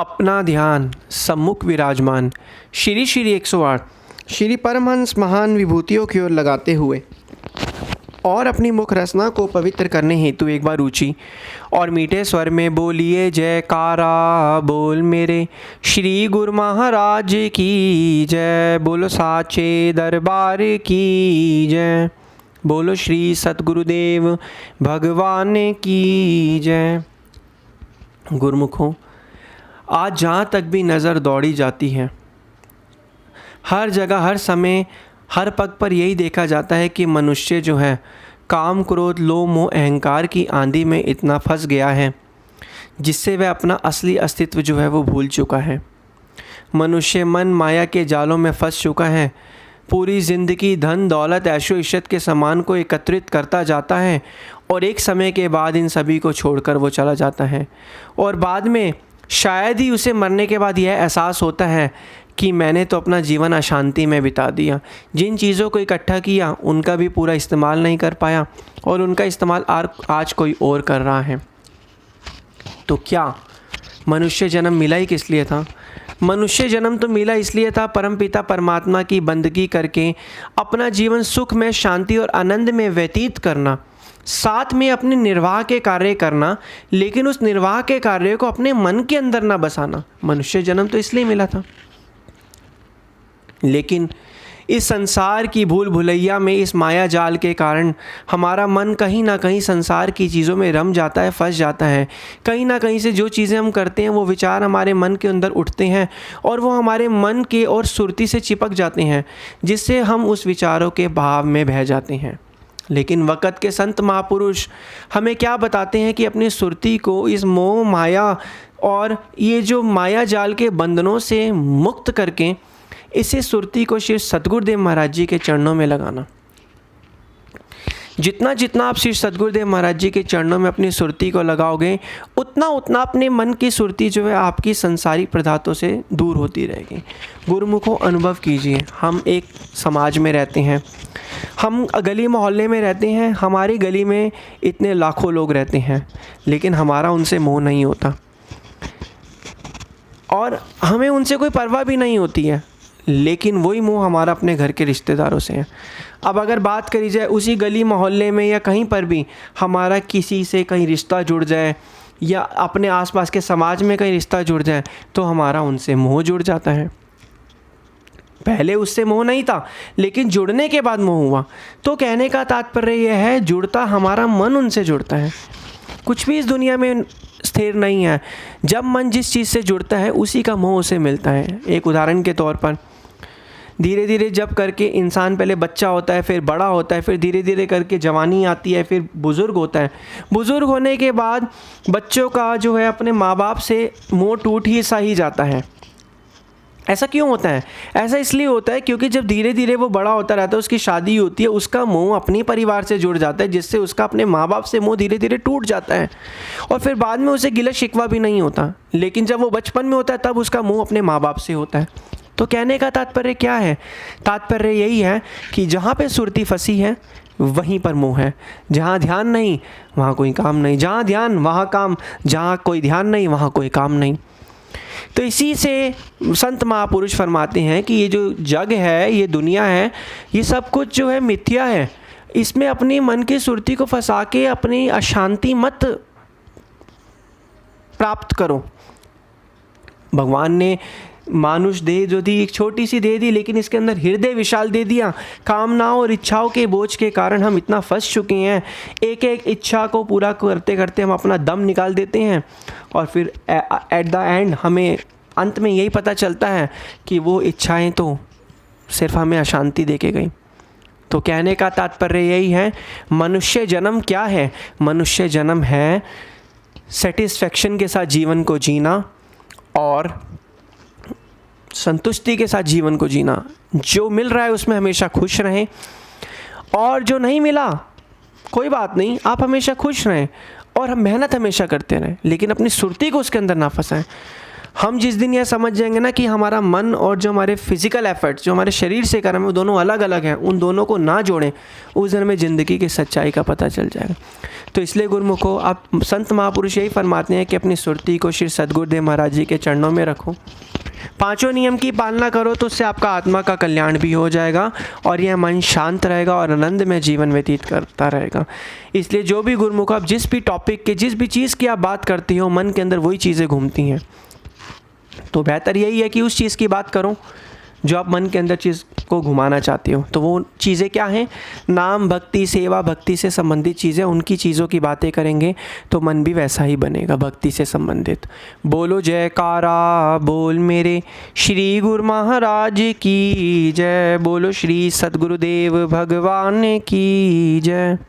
अपना ध्यान सम्मुख विराजमान श्री श्री 108 श्री परमहंस महान विभूतियों की ओर लगाते हुए और अपनी मुख रसना को पवित्र करने हेतु एक बार ऊंची और मीठे स्वर में बोलिए जयकारा बोल मेरे श्री गुरु महाराज की जय। बोलो साचे दरबार की जय। बोलो श्री सतगुरुदेव भगवान की जय। गुरुमुखों, आज जहाँ तक भी नज़र दौड़ी जाती है, हर जगह हर समय हर पग पर यही देखा जाता है कि मनुष्य जो है काम क्रोध लोभ मोह अहंकार की आंधी में इतना फंस गया है जिससे वह अपना असली अस्तित्व जो है वो भूल चुका है। मनुष्य मन माया के जालों में फंस चुका है। पूरी ज़िंदगी धन दौलत ऐशो इश्शत के सामान को एकत्रित करता जाता है और एक समय के बाद इन सभी को छोड़कर वो चला जाता है और बाद में शायद ही उसे मरने के बाद यह एहसास होता है कि मैंने तो अपना जीवन अशांति में बिता दिया। जिन चीज़ों को इकट्ठा किया उनका भी पूरा इस्तेमाल नहीं कर पाया और उनका इस्तेमाल आज कोई और कर रहा है। तो क्या मनुष्य जन्म मिला ही किस लिए था? मनुष्य जन्म तो मिला इसलिए था परमपिता परमात्मा की बंदगी करके अपना जीवन सुख में शांति और आनंद में व्यतीत करना, साथ में अपने निर्वाह के कार्य करना, लेकिन उस निर्वाह के कार्य को अपने मन के अंदर ना बसाना। मनुष्य जन्म तो इसलिए मिला था, लेकिन इस संसार की भूल भुलैया में इस माया जाल के कारण हमारा मन कहीं ना कहीं संसार की चीज़ों में रम जाता है, फंस जाता है। कहीं ना कहीं से जो चीज़ें हम करते हैं वो विचार हमारे मन के अंदर उठते हैं और वो हमारे मन के और सुरती से चिपक जाते हैं, जिससे हम उस विचारों के भाव में बह जाते हैं। लेकिन वक़्त के संत महापुरुष हमें क्या बताते हैं कि अपनी सुरती को इस मोह माया और ये जो माया जाल के बंधनों से मुक्त करके इसे सुरती को श्री सतगुरुदेव महाराज जी के चरणों में लगाना। जितना जितना आप श्री सतगुरुदेव महाराज जी के चरणों में अपनी सुरती को लगाओगे उतना उतना अपने मन की सुरती जो है आपकी संसारिक पदार्थों से दूर होती रहेगी। गुरुमुखों, अनुभव कीजिए, हम एक समाज में रहते हैं, हम गली मोहल्ले में रहते हैं, हमारी गली में इतने लाखों लोग रहते हैं, लेकिन हमारा उनसे मोह नहीं होता और हमें उनसे कोई परवाह भी नहीं होती है, लेकिन वही मोह हमारा अपने घर के रिश्तेदारों से है। अब अगर बात करी जाए उसी गली मोहल्ले में या कहीं पर भी हमारा किसी से कहीं रिश्ता जुड़ जाए या अपने आसपास के समाज में कहीं रिश्ता जुड़ जाए तो हमारा उनसे मोह जुड़ जाता है। पहले उससे मोह नहीं था, लेकिन जुड़ने के बाद मोह हुआ। तो कहने का तात्पर्य यह है, जुड़ता हमारा मन उनसे जुड़ता है। कुछ भी इस दुनिया में स्थिर नहीं है। जब मन जिस चीज़ से जुड़ता है उसी का मोह उसे मिलता है। एक उदाहरण के तौर पर धीरे धीरे जब करके इंसान पहले बच्चा होता है, फिर बड़ा होता है, फिर धीरे धीरे करके जवानी आती है, फिर बुज़ुर्ग होता है। बुज़ुर्ग होने के बाद बच्चों का जो है अपने माँ बाप से मोह टूट ही सा ही जाता है। ऐसा क्यों होता है? ऐसा इसलिए होता है क्योंकि जब धीरे धीरे वो बड़ा होता रहता है, उसकी शादी होती है, उसका मोह अपने परिवार से जुड़ जाता है, जिससे उसका अपने माँ बाप से मोह धीरे धीरे टूट जाता है और फिर बाद में उसे गिला शिकवा भी नहीं होता। लेकिन जब वो बचपन में होता है तब उसका मोह अपने माँ बाप से होता है। तो कहने का तात्पर्य क्या है? तात्पर्य यही है कि जहाँ पे सुरती फंसी है वहीं पर मोह है। जहाँ ध्यान नहीं वहाँ कोई काम नहीं, जहाँ ध्यान वहाँ काम, जहाँ कोई ध्यान नहीं वहाँ कोई काम नहीं। तो इसी से संत महापुरुष फरमाते हैं कि ये जो जग है, ये दुनिया है, ये सब कुछ जो है मिथ्या है। इसमें अपनी मन की सुरती को फंसा के अपनी अशांति मत प्राप्त करो। भगवान ने मानुष देह जो दी, एक छोटी सी दे दी, लेकिन इसके अंदर हृदय विशाल दे दिया। कामनाओं और इच्छाओं के बोझ के कारण हम इतना फंस चुके हैं, एक एक इच्छा को पूरा करते करते हम अपना दम निकाल देते हैं और फिर एट द एंड हमें अंत में यही पता चलता है कि वो इच्छाएं तो सिर्फ हमें अशांति दे के गई। तो कहने का तात्पर्य यही है, मनुष्य जन्म क्या है? मनुष्य जन्म है सेटिस्फैक्शन के साथ जीवन को जीना और संतुष्टि के साथ जीवन को जीना। जो मिल रहा है उसमें हमेशा खुश रहें और जो नहीं मिला कोई बात नहीं, आप हमेशा खुश रहें और हम मेहनत हमेशा करते रहें, लेकिन अपनी सुरती को उसके अंदर ना फंसाएं। हम जिस दिन यह समझ जाएंगे ना कि हमारा मन और जो हमारे फिजिकल एफर्ट्स जो हमारे शरीर से कर्म है वो दोनों अलग अलग हैं, उन दोनों को ना जोड़ें, उस दिन हमें ज़िंदगी की सच्चाई का पता चल जाएगा। तो इसलिए गुरुमुखो, आप संत महापुरुष यही फरमाते हैं कि अपनी सुरती को श्री सद्गुरुदेव महाराज जी के चरणों में रखो, पांचों नियम की पालना करो, तो उससे आपका आत्मा का कल्याण भी हो जाएगा और यह मन शांत रहेगा और आनंद में जीवन व्यतीत करता रहेगा। इसलिए जो भी गुरुमुख, आप जिस भी टॉपिक के, जिस भी चीज़ की आप बात करती हो, मन के अंदर वही चीज़ें घूमती हैं, तो बेहतर यही है कि उस चीज़ की बात करो जो आप मन के अंदर चीज़ को घुमाना चाहते हो। तो वो चीज़ें क्या हैं? नाम, भक्ति, सेवा, भक्ति से संबंधित चीज़ें, उनकी चीज़ों की बातें करेंगे तो मन भी वैसा ही बनेगा, भक्ति से संबंधित। बोलो जयकारा बोल मेरे श्री गुरु महाराज की जय, बोलो श्री सद्गुरुदेव भगवान की जय।